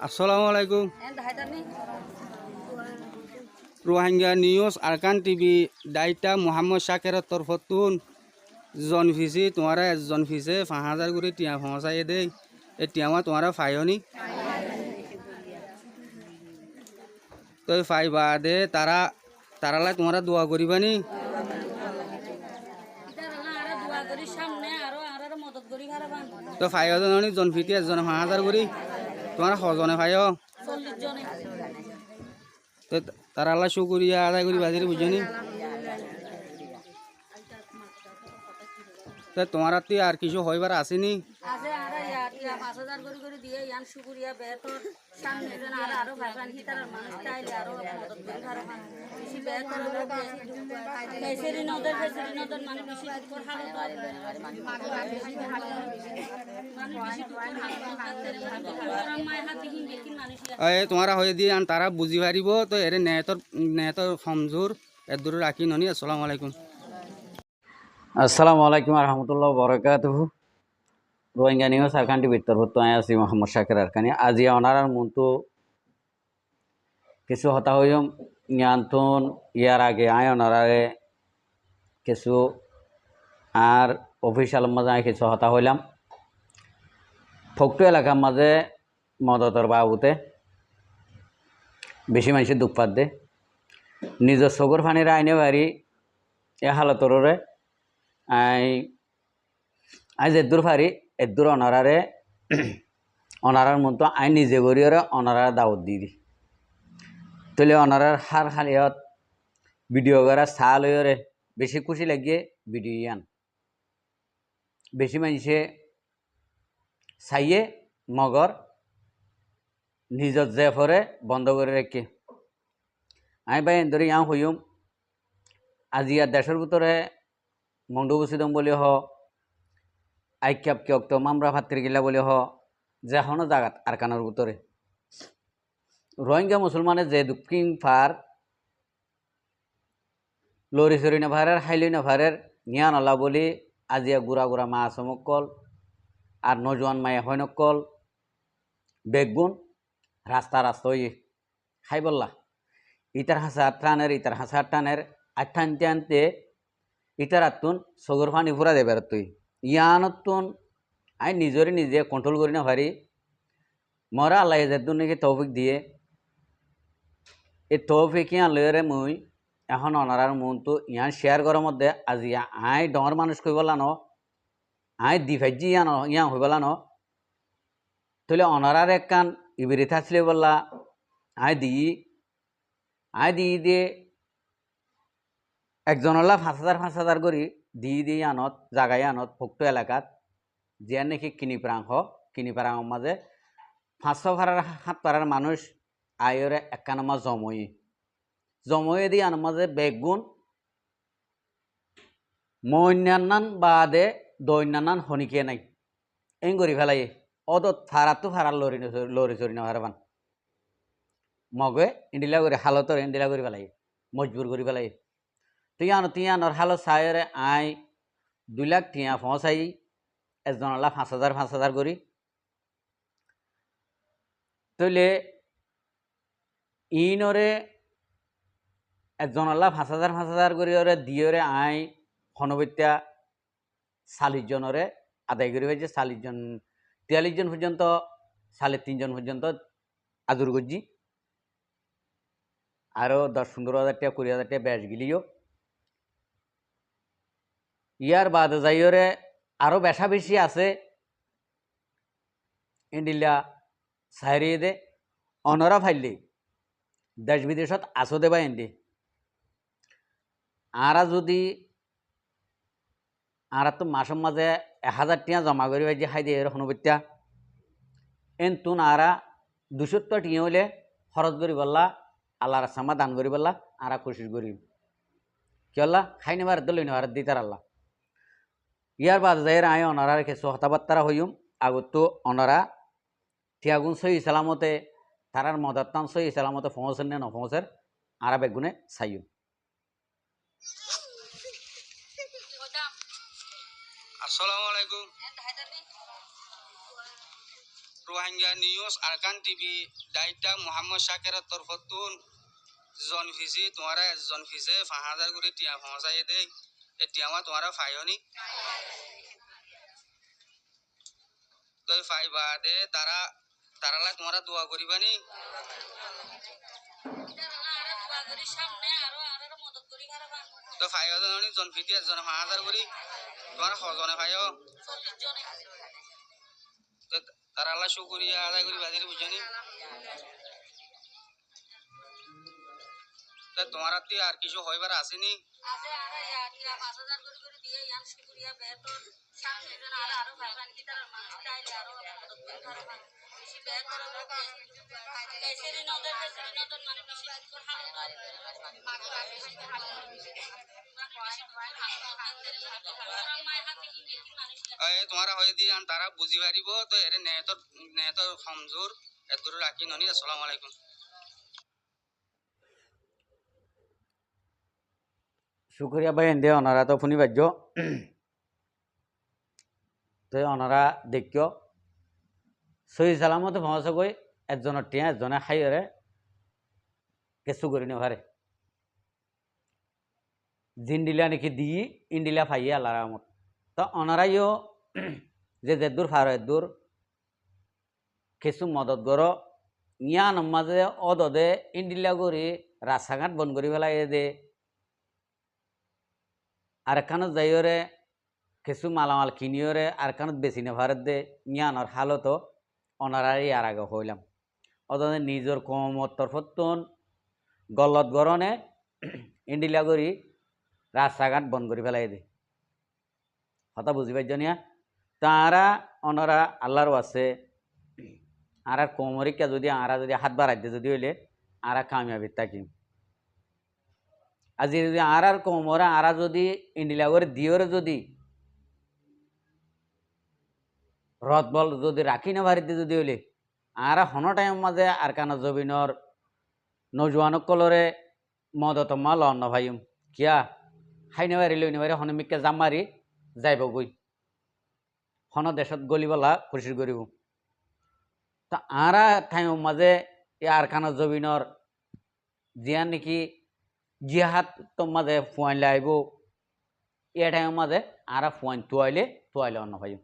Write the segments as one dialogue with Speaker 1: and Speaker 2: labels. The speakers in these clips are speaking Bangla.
Speaker 1: আসসালামু আলাইকুম। রোহিঙ্গা নিউজ আরকান টিভি দায়িত্ব মোহাম্মদ শাকের তরফতুন জন ফিসি তোমারা জন ফিসে 5,000 করে টিয়া পৌঁছাই দেই এই টিয়ামা তোমারা ফাইনি তো ফাইবা দে তারালাই তোমরা দোয়া করিবানি তো ফাইজন জন ফিটি একজনে 5,000 করি তোমার সজনে ফাই তো তারালা শুকুরিয়া আদায় করি বাজিরে বুঝনি তো তোমার আর কিছু হইবার আসেনি তোমারা হয়ে দিয়ে তারা বুঝি পারিব তো এর নেতর সমজুর এর দূরে রাখি ননি। আসসালামু আলাইকুম।
Speaker 2: আসসালামু আলাইকুম রহমতুল্লাহ বরকাতুহু। রোহিঙ্গা নিউজ আরকান টিভির তরফত আছি মোহাম্মদ শাকের আরকানি। আজি অনারার মতো কিছু হতা হইম নিয়ন্ত্রণ ইয়ার আগে অনারারে কিছু আর অফিসিয়াল মাঝে কিছু হতা হইলাম ফকটু এলাকার মাঝে মদতর বাবুতে বেশি মানুষের দুঃখ পাত দে নিজের চকুর ফানির আইনে বাড়ি এ হালতরে আজ এদুর ফারি এদুর অনারার মতো আই নিজে করিওরে অনারার দাওয়াত দি তলে অনারার হার হালিয়ত ভিডিও করা চাল হইরে বেশি খুশি লাগিয়ে ভিডিও ইয়ান বেশি মানুষে চাইয়ে মগর নিজত যে ফরে বন্ধ করে রেখে আমি ভাই ধরে ইয়াং হইম আজি আর দেশের ভিতরে মন্ডবসিদম বলে হ আইক্যাপ কিয়ক্ত মামরা ভাতৃ গিলা বলে হ যে এখনো জাগাত আরকানোর ভিতরে রোহিঙ্গা মুসলমানের যে দক্ষিণ ফার লরি সরি নাভারের হাইলি নাভারের নিয়ান আল্লাহ বলি আজিয়া গুড়া গুড়া মা চমকল আর নজওয়ান মায়ে হয়নকল বেগুন রাস্তা রাস্তা খাই বললা ইটার হাসার টানের আনতে আনতে ইটার আতুন সগর ফানি ফুরা দেবার তুই ইয়ানতুন আই নিজরে নিজে কন্ট্রোল করি না পারি মরা আল্লাহ যেদুন নাকি তৌফিক দিয়ে এই তৌফিক ইয়ান লয়রে মুই এখন অনারার মন তো ইয়ান শেয়ার করার মধ্যে আজি আই ডর মানুষ কই বলানো আই দিফাইজি ইয়ান হই বলানো তাহলে অনারার এক কান ইবিরি থাকলে বললা আই দিয়ে একজনলা 5,000 করি দিয়ে আনত জাগাই আনত ফক্টো এলাকাত যে নাকি কিনিপারাং মাঝে 500 ভাড়ার 7 পাড়ার মানুষ আয়রে একানমা জময়ে দিয়ে আন মাঝে বেগুন মন্যান্নান বাদে দৈন্যান্নান হনিকে নাই এই করি ফেলাই অদত ফারাতো ফারার লরি চরি না হারবান মগে ইন্ডিলা করে হালতর ইন্ডিলা করে ফেলাই মজবুর করে ফেলাই তিয়ানোর হালত চাইরে আই 2 লাখ টিয়া পৌঁছাই একজনলা 5,000 করি তইলে ইনরে একজনলা 5,000 করি ওরে দিয়রে আই হনবত্যা 40 জনরে আদায় করি হয়েছে 43 জন পর্যন্ত 3.5 জন পর্যন্ত আজুর গজি আরও 10-15,000 টাকা 20,000 টাকা ব্যাস গিলিও ইয়ার বাদ যাইরে আরো বেশা বেশি আছে ইন্ডিলা সাইরিয়ে দে অনরা ফাইলে দেশ বিদেশত আসো দেবা এন্ডি আরা যদি আর তো মাসের মাঝে 1,000 টিয়া জমা করি যে খাই দিয়ে এরকম বত্যা তুন আরা 200 টিয়া হইলে খরচ করি বললা আল্লাহর সামা দান করি বললা আরা কোশিশ করি কি আল্লাহ খাই নেবার দলই নেবার দিতার আল্লাহ ইয়ার বাদ যাই আয় অনারার কিছু হতাবার্তারা হইম আগত তো অনারা টিয়াগুন সহি সালামতে তারার মদাত্তান সহি সালামতে পৌঁছেন না পৌঁছের আরা বেগুনে চাইম।
Speaker 1: আসসালামু আলাইকুম। রোহিঙ্গা নিউজ আরকান টিভি দায়িত্ব মোহাম্মদ শাকের তরফতুন জন ফিসি তোমারা জন ফিসে 5000 করে টিয়া পৌঁছাই দেই এই টিয়ামা তোমারা ফাইনি তো ফাইবা দে তারালা তোমরা দোয়া করিবানি তো ফাইও জননি জন ফিটি জন 5000 করি তোমার হজনে ফাইও 40 জনে তো তারালা শুকরিয়া আদায় করি বাজির বুঝনি তো তোমার হাতে আর কিছু হইবার আসেনি আছে আরে ইয়া 5000 করে দিয়ে ইয়ান শুকরিয়া বেতন সামনে জন আরো ভাইবান কি তার মানুষ চাইলে আরো মদত করে পারবা বেশি বের করা कैसे रिनोदर মানে বেশি করে হালো মাগে তোমারা হয়ে দিয়ে তারা বুঝি পারিব তো এর নেতর কমজোর এদুর রাখি ননি আসসালামু আলাইকুম
Speaker 2: শুক্রিয়া ভাই এন্দে অনারা তো শুনি বাজ্য তো অনারা দেখিও সহি সালামত পৌঁছে গই একজনের টিয়া একজনে খাইরে কেঁচু করি নেভারে জিন্ডিলা নাকি দিই ইন্ডিলা ফাইয়ে আল্লাহ রহমত তো অনারাইও যে দূর ফার দূর কিছু মদত গর ইয়ান মাঝে অদে ইন্ডিলা করি রাস্তাঘাট বন্ধ করি পেলাই দে আর এখানে যাইরে কিছু মালামাল কিনিওরে আর কানত বেশি নেভারে দে ইয়ানোর হালত অনারাই আর আগে হইলাম অদে নিজের কমত তরফতন গলত গরনে ইন্ডিলা করি রাস্তাঘাট বন্ধ করে ফেলাই দে কথা বুঝি পাইজনিয়া তারা অনারা আল্লাহর আছে আর কোমরিকা যদি আরা যদি হাত বাড়াই দিয়ে যদি হইলে আরা কামিয়াবি থাকিম আজি যদি আর কোমরা আরা যদি ইন্ডিলা করে দিওরে যদি রথ বল যদি রাখি না বাড়িতে যদি হইলে আর হন টাইম মাঝে আর কানা জবিনর নজওয়ানক কলরে মদত মাল অন্ন ভাইম কিয়া খাইনে বাড়ি লইনে বাড়ি হন মিকে জাম মারি যাইব গই হন দেশত গলিবলা খুশি করিব তা আরা টাইম মাঝে আর কানা জবিনর জিয়া নাকি জিহাদ তো মাঝে ফুয়াইলে আইব এ টাইম মাঝে আরা ফুয়াইন তুয়াইলে অন্ন ভাইম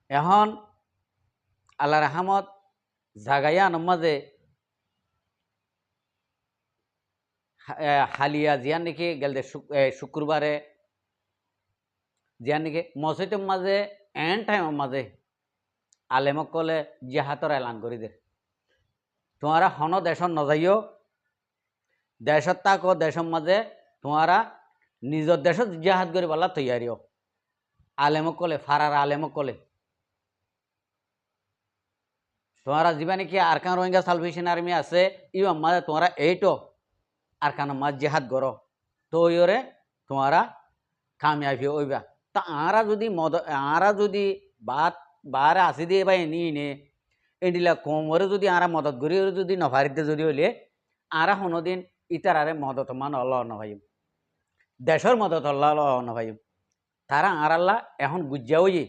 Speaker 2: এখন আল্লাহ রহমত জাগাইয়া মাঝে হালিয়া জিয়ান নাকি গেল শুক্রবারে জিয়ান নাকি মসজিদের মাঝে এন টাইমের মাঝে আলেমক কলে জিহাদর এলান করি দে তোমারা হন দেশ নজাইও দেশত তাক দেশের মাঝে তোমারা নিজের দেশত জিহাদ করি বলা তৈয়ারিও আলেমক কলে ফারার আলেমক কলে তোমারা যিবা নাকি আরকান রোহিঙ্গা সালভেশন আর্মি আছে ই মাঝে তোমরা এইটো আরকান মাঝ জিহাদ করো তো ওরে তোমরা কামিয়াবি হইবা তা আরা যদি বারে আসি দিয়ে বা এনি নে এডিলা কমরে যদি আরা মদত করি যদি নভারিতে যদি হইলে আরা কোনোদিন ইতার আরে মদত মান আল্লাহ নভাইম দেশের মদত আল্লাহ নভাইম তারা আল্লাহ এখন গুজ্জা হইয়ে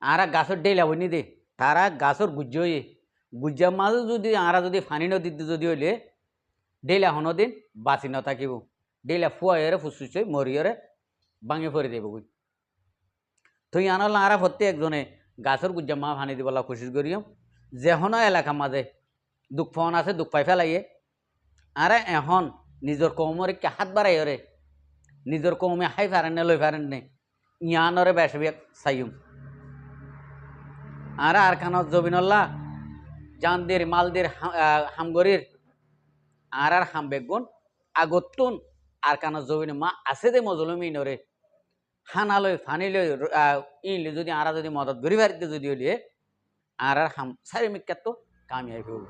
Speaker 2: আরা গাছর ডেলা বনি দে তারা গাছর গুজ্জা হইয়ে গুজ্জার মাঝে যদি আরা যদি ফানি নদীতে যদি হইলে ডেলা হনদিন বাঁচি নথাকিব ডেলা ফুয়াইরে ফুসফুসে মরিয়রে ভাঙে পড়ে দেব গুই তুই আনাল আরা প্রত্যেকজনে গাছর গুজ্জা মা ফানি দিবলা কোশিশ করিম যেহন এলাকা মাঝে দুঃখ ফোন আছে দুঃখ পাই ফেলাইয়ে আরে এখন নিজের কৌমরে কে হাত বাড়াইরে নিজের কৌমে হাই ফারেন নে লই ফারেন নে ইয়ানরে বেশি চাইম আরা আর খানত জবিনল্লা জানদের মালদের হামগরির আর হাম বেগুন আগতুন আর কানা জবিন মা আছে দে মজলুমি নরে হানালই ফানিলই ইনলে যদি আরা যদি মদত গরি বাড়িতে যদি হইলে আর হাম সারি মিক্কাত তো কামিয়াবি হইব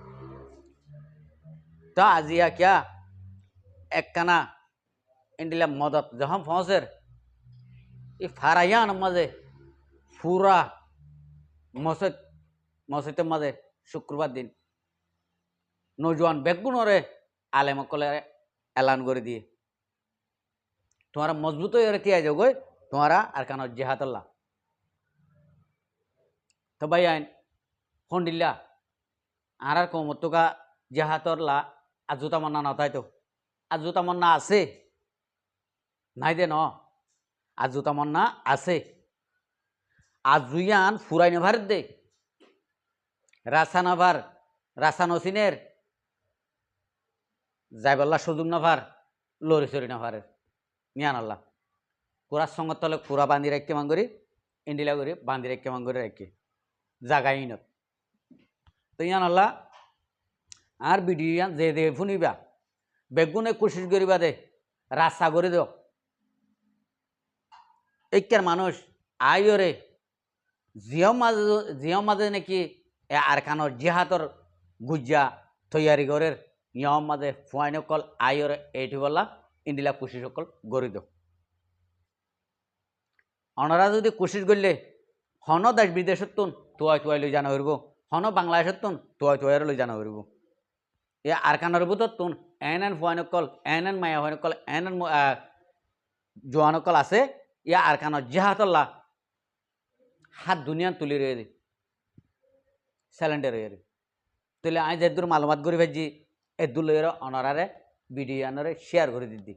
Speaker 2: তো আজিয়া কিয়া একখানা ইন্ডিলা মদত যখন পৌঁছের এই ফারাইয়ান মাঝে ফুরা মসজিদের মাঝে শুক্রবার দিন নজওয়ান বেগুনরে আলেমকলে এলান করে দিয়ে তোমারা মজবুত হয়ে কি আজ গই তোমারা আর কান জেহাদুল্লাহ তো ভাই আইন ফোন দিল্লা আর কমতকা জাহাতর লা আজু তামান্না না তাই তো আজু তামান্না আছে নাই দে ন আজু তামান্না আছে আজুয়ান ফুরাই নেভার দে রাসানাভার রাসানসিনের যাইবাল্লা সুযোগ নাভার লরি চরি নাভারের নিয়ান আল্লাহ কুরার সঙ্গত তলে কুরা বান্ধি রাখতে মাঙ্গরি ইন্ডিলা করি বান্ধি রাখতে মাঙ্গরি রাখি জাগাই নত তো ইয়ান আল্লাহ আর ভিডিও যে দে শুনিবা বেগুনে কোশিশ করিবা দে রাস্তা করে দিও এইকার মানুষ আইরে জিও মাঝে নাকি আর কানোর জিহাতর গুজ্জা তৈয়ারি করের নিয়ম মাঝে ফুয়াই নকল আইরে এইটি বলা ইন্ডিলা কোশিশ সকল গড়ি দিও অনারা যদি কোশিশ করলে হন দেশ বিদেশত তুন তুয়াই তুয়াই লই জানা হইব হন বাংলাদেশত তুন তুয়াই তুয়াই লই জানা হইব এ আর কানোর বুতত তুন এন ফুয়াই নকল এন মায়া হয় নকল এন জোয়ানকল আছে ইয়া আর কানোর জিহাতল্লা হাত দুনিয়ান তুলি রয়ে দি স্যালেন্ডার রয়ে তুলে আজ এদুর মালুমাত করি ভাজি এদুর লইয়ের অনারারে ভিডিও আনরে শেয়ার করে দিদি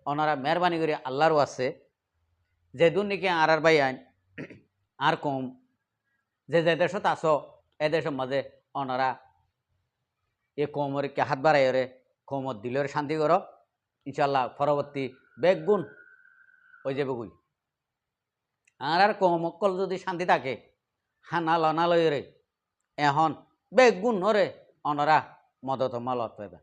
Speaker 2: অনারা মেহরবানি করে আল্লাহরও আছে যেদুর নাকি আর ভাই আইন আর কম যে দেশত আস এ দেশের মাঝে অনারা এ কমরে কে হাত বাড়াই রে কমত দিলের শান্তি কর ইনশাল্লাহ পরবর্তী বেগুন ওই যাবে গুই আর কমকল যদি শান্তি থাকে হানা লনা লই রে এখন বেগুন ওরে অনরা মদত মালত পাইবা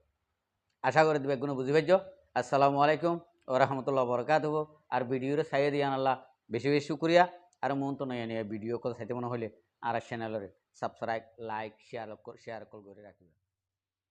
Speaker 2: আশা করি বেগুন বুঝি পাইছ আসসালামু আলাইকুম ও রহমতুল্লাহ বরকাত হবো আর ভিডিওরে চাইয়ে দিয়ে আনাল্লাহ বেশি বেশি শুক্রিয়া আর মন তো নয় নিয়ে ভিডিও কল চাইতে মনে হলে আর চ্যানেলের সাবস্ক্রাইব লাইক শেয়ার করে রাখবে।